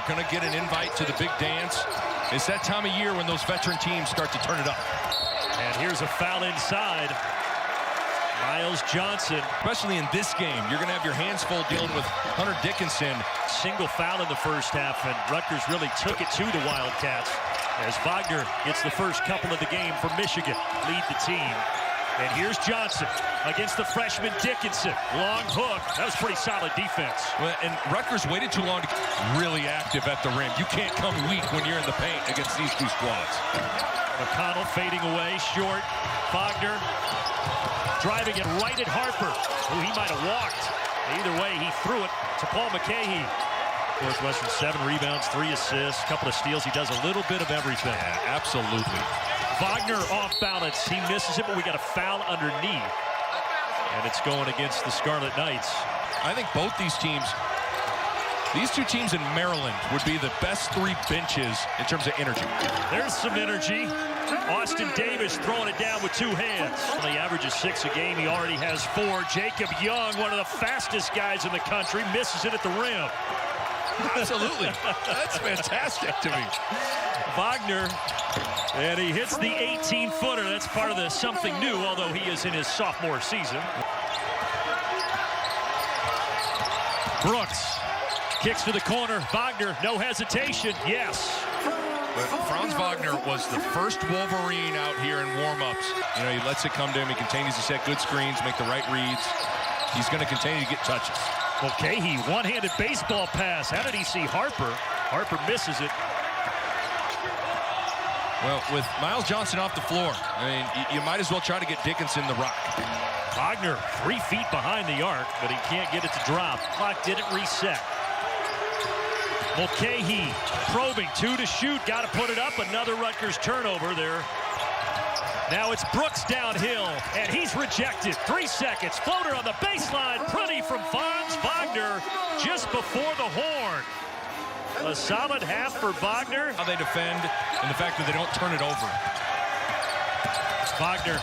are going to get an invite to the big dance. It's that time of year when those veteran teams start to turn it up. And here's a foul inside. Miles Johnson. Especially in this game, you're going to have your hands full dealing with Hunter Dickinson. Single foul in the first half, and Rutgers really took it to the Wildcats as Wagner gets the first couple of the game for Michigan, lead the team. And here's Johnson against the freshman Dickinson. Long hook. That was pretty solid defense. Well, and Rutgers waited too long to get really active at the rim. You can't come weak when you're in the paint against these two squads. McConnell fading away, short. Wagner driving it right at Harper, who he might have walked. Either way, he threw it to Paul McCahey. Northwestern 7 rebounds, 3 assists, couple of steals. He does a little bit of everything. Yeah, absolutely. Wagner off balance. He misses it, but we got a foul underneath. And it's going against the Scarlet Knights. I think both these teams, these two teams in Maryland would be the best 3 benches in terms of energy. There's some energy. Austin Davis throwing it down with 2 hands. He averages 6 a game. He already has 4. Jacob Young, one of the fastest guys in the country, misses it at the rim. Absolutely. That's fantastic to me. Wagner, and he hits the 18-footer. That's part of the something new, although he is in his sophomore season. Brooks kicks to the corner. Wagner, no hesitation. Yes. But Franz Wagner was the first Wolverine out here in warm-ups. You know, he lets it come to him. He continues to set good screens, make the right reads. He's going to continue to get touches. Okay, one-handed baseball pass. How did he see Harper? Harper misses it. Well, with Miles Johnson off the floor, I mean, you might as well try to get Dickinson the rock. Wagner 3 feet behind the arc, but he can't get it to drop. Clock didn't reset. Mulcahy probing, 2 to shoot, got to put it up. Another Rutgers turnover there. Now it's Brooks downhill, and he's rejected. 3 seconds, floater on the baseline, pretty from Franz Wagner just before the horn. A solid half for Wagner. How they defend and the fact that they don't turn it over. Wagner,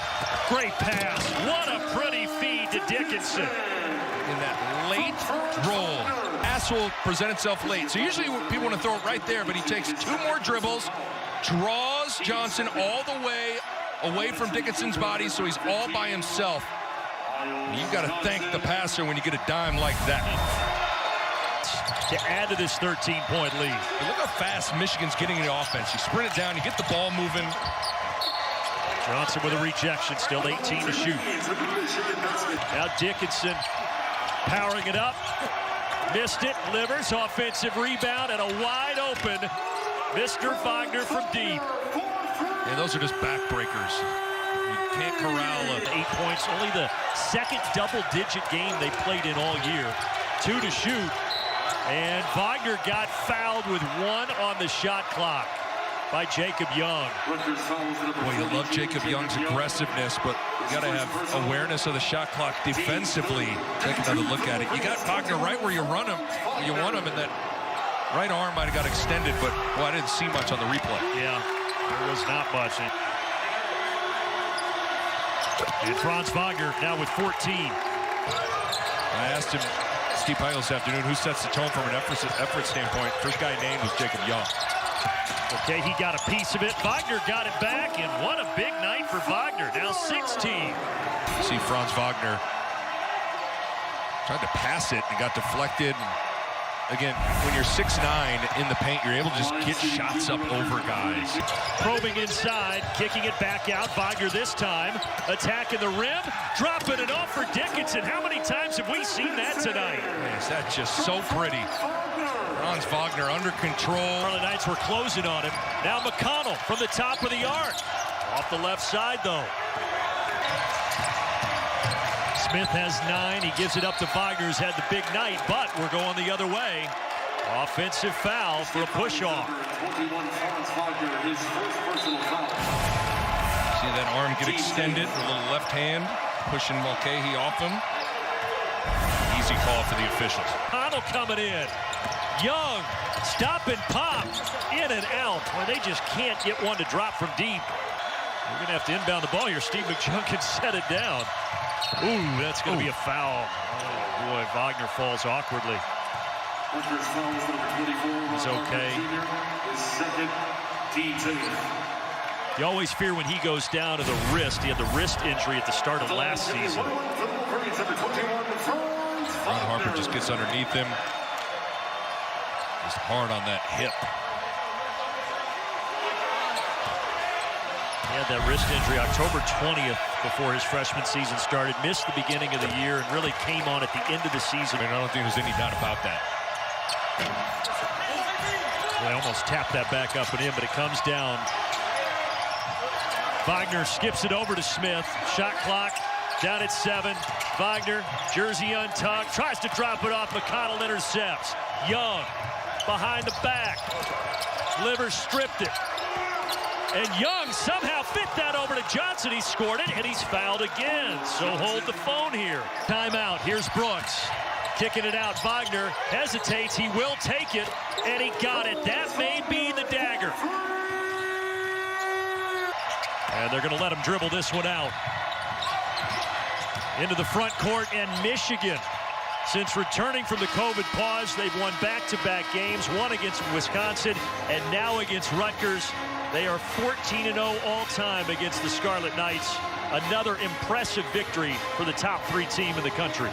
great pass. What a pretty feed to Dickinson. In that late roll, pass will present itself late. So usually people want to throw it right there, but he takes 2 more dribbles, draws Johnson all the way away from Dickinson's body, so he's all by himself. You've got to thank the passer when you get a dime like that. To add to this 13-point lead. Look how fast Michigan's getting the offense. You sprint it down, you get the ball moving. Johnson with a rejection, still 18 to shoot. Now Dickinson powering it up. Missed it, Livers, offensive rebound, and a wide open Mr. Wagner from deep. Yeah, those are just backbreakers. You can't corral a 8 points, only the second double-digit game they played in all year. 2 to shoot. And Wagner got fouled with 1 on the shot clock by Jacob Young. Boy, you love Jacob Young's aggressiveness, but you got to have awareness of the shot clock defensively. Take another look at it. You got Wagner right where you run him, you want him, and that right arm might have got extended, but well, I didn't see much on the replay. Yeah, there was not much. And Franz Wagner now with 14. I asked him, Steve Heil, this afternoon, who sets the tone from an effort standpoint. First guy named was Jacob Young. Okay, he got a piece of it. Wagner got it back, and what a big night for Wagner. Now 16. You see Franz Wagner tried to pass it and got deflected. Again, when you're 6'9" in the paint, you're able to just get shots up over guys. Probing inside, kicking it back out. Wagner this time, attacking the rim, dropping it off for Dickinson. How many times have we seen that tonight? Man, is that just so pretty? Franz Wagner under control. The Knights were closing on him. Now McConnell from the top of the arc. Off the left side, though. Smith has 9. He gives it up to Wagner, who's had the big night, but we're going the other way. Offensive foul for a push-off. See that arm get extended, a little left hand, pushing Mulcahy off him. Easy call for the officials. Connell coming in. Young, stop and pop, in and out. Well, they just can't get one to drop from deep. We're going to have to inbound the ball here. Steve McJunkin set it down. Ooh, that's going to be a foul. Oh, boy, Wagner falls awkwardly. He's okay. You always fear when he goes down to the wrist. He had the wrist injury at the start of last season. Ron Harper just gets underneath him. Just hard on that hip. He had that wrist injury October 20th before his freshman season started. Missed the beginning of the year and really came on at the end of the season. I don't think there's any doubt about that. They almost tapped that back up and in, but it comes down. Wagner skips it over to Smith. Shot clock down at 7. Wagner, jersey untucked, tries to drop it off. McConnell intercepts. Young behind the back. Livers stripped it. And Young somehow fit that over to Johnson. He scored it, and he's fouled again. So hold the phone here. Timeout. Here's Brooks. Kicking it out. Wagner hesitates. He will take it, and he got it. That may be the dagger. And they're going to let him dribble this one out. Into the front court, and Michigan, since returning from the COVID pause, they've won back-to-back games, one against Wisconsin and now against Rutgers. They are 14-0 all-time against the Scarlet Knights. Another impressive victory for the top 3 team in the country.